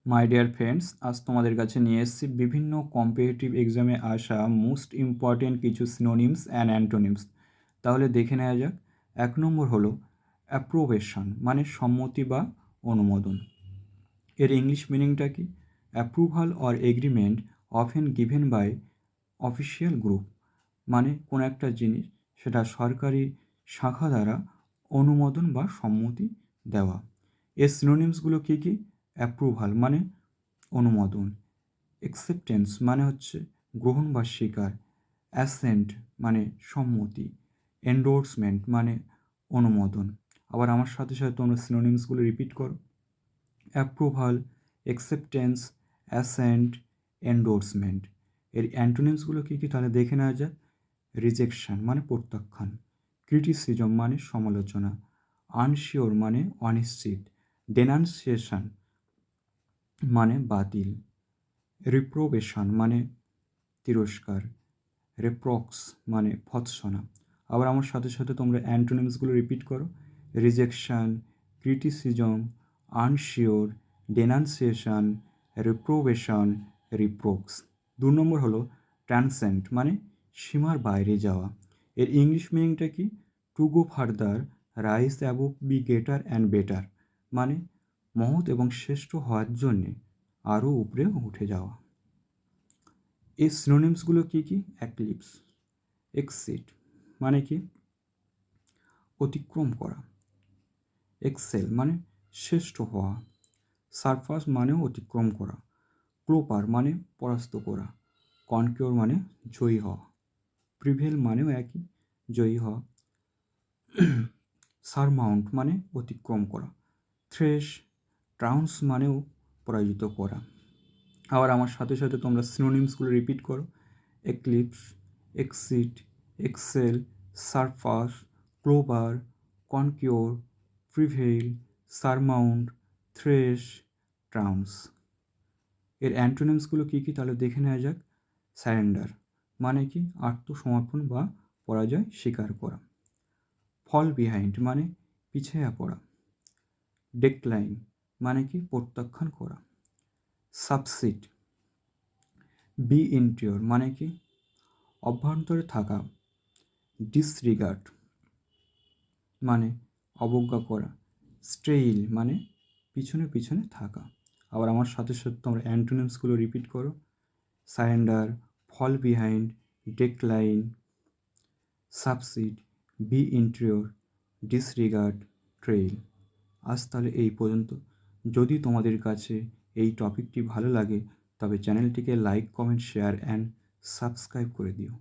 My dear friends, আজ তোমাদের কাছে নিয়ে এসেছি বিভিন্ন কম্পিটিটিভ এক্সামে আসা মোস্ট ইম্পর্টেন্ট কিছু সিনোনিমস অ্যান্ড অ্যান্টোনিমস। তাহলে দেখে নেওয়া যাক। 1 নম্বর হলো অ্যাপ্রোভেশন, মানে সম্মতি বা অনুমোদন। এর ইংলিশ মিনিংটা কি? Approval or agreement often given by official group, মানে কোনো একটা জিনিস সেটা সরকারি শাখা দ্বারা অনুমোদন বা সম্মতি দেওয়া। এর সিনোনিমসগুলো কী কী? অ্যাপ্রুভাল মানে অনুমোদন, অ্যাকসেপ্টেন্স মানে হচ্ছে গ্রহণ বা স্বীকার, অ্যাসেন্ট মানে সম্মতি, এন্ডোর্সমেন্ট মানে অনুমোদন। আবার আমার সাথে সাথে তোমরা সিনোনিমসগুলো রিপিট করো। Approval, acceptance, accent, endorsement. এর অ্যান্টোনিমসগুলো কী কী তাহলে দেখে নেওয়া যায়। রিজেকশন মানে প্রত্যাখ্যান, ক্রিটিসিজম মানে সমালোচনা, আনশিওর মানে অনিশ্চিত, ডেনান্সিয়েশন মানে বাতিল, রিপ্রোবেশন মানে তিরস্কার, রেপ্রক্স মানে ভৎসনা। আবার আমার সাথে সাথে তোমরা অ্যান্টোনিমসগুলো রিপিট করো। Rejection, criticism, unsure, denunciation, reprobation, reproach. 2 নম্বর হলো ট্রান্সেন্ড মানে সীমার বাইরে যাওয়া। এর ইংলিশ মিনিংটা কি? To go further, rise above, be greater and better, মানে মহৎ এবং শ্রেষ্ঠ হওয়ার জন্যে আরও উপরে উঠে যাওয়া। এই সিনোনিমসগুলো কী কী? অ্যাক্লিপস, এক্সিট মানে কি? অতিক্রম করা, এক্সেল মানে শ্রেষ্ঠ হওয়া, সারপাস মানেও অতিক্রম করা, ক্লোপার মানে পরাস্ত করা, কনকিওর মানে জয়ী হওয়া, প্রিভেল মানেও একই, জয়ী হওয়া, সারমাউন্ট মানে অতিক্রম করা, থ্রেশ, ট্রাউন্স মানেও পরাজিত করা। আবার আমার সাথে সাথে তোমরা সিনোনিমসগুলো রিপিট করো। Eclipse, exceed, excel, surpass, clobber, conquer, prevail, surmount, thrash, trounce. এর অ্যান্টোনিমসগুলো কী কী তাহলে দেখে নেওয়া যাক। স্যারেন্ডার মানে কি? আত্মসমর্পণ বা পরাজয় স্বীকার করা। ফল বিহাইন্ড মানে পিছিয়ে পড়া। ডেক্লাইন মানে কি? প্রত্যাখ্যান করা। সাবসিড, বি ইন্টিওর মানে কি? অভ্যন্তরে থাকা। ডিসরিগার্ড মানে অবজ্ঞা করা। স্টেইল মানে পিছনে পিছনে থাকা। আবার আমার সাথে সাথে তোমরা অ্যান্টোনিমসগুলো রিপিট করো। সারেন্ডার, ফল বিহাইন্ড, ডেক্লাইন, সাবসিড, বি ইন্টিওর, ডিসরিগার্ড, ট্রেইল। আজ তাহলে এই পর্যন্ত। যদি তোমাদের কাছে এই টপিকটি ভালো লাগে তবে চ্যানেলটিকে like, comment, share and subscribe করে দিও।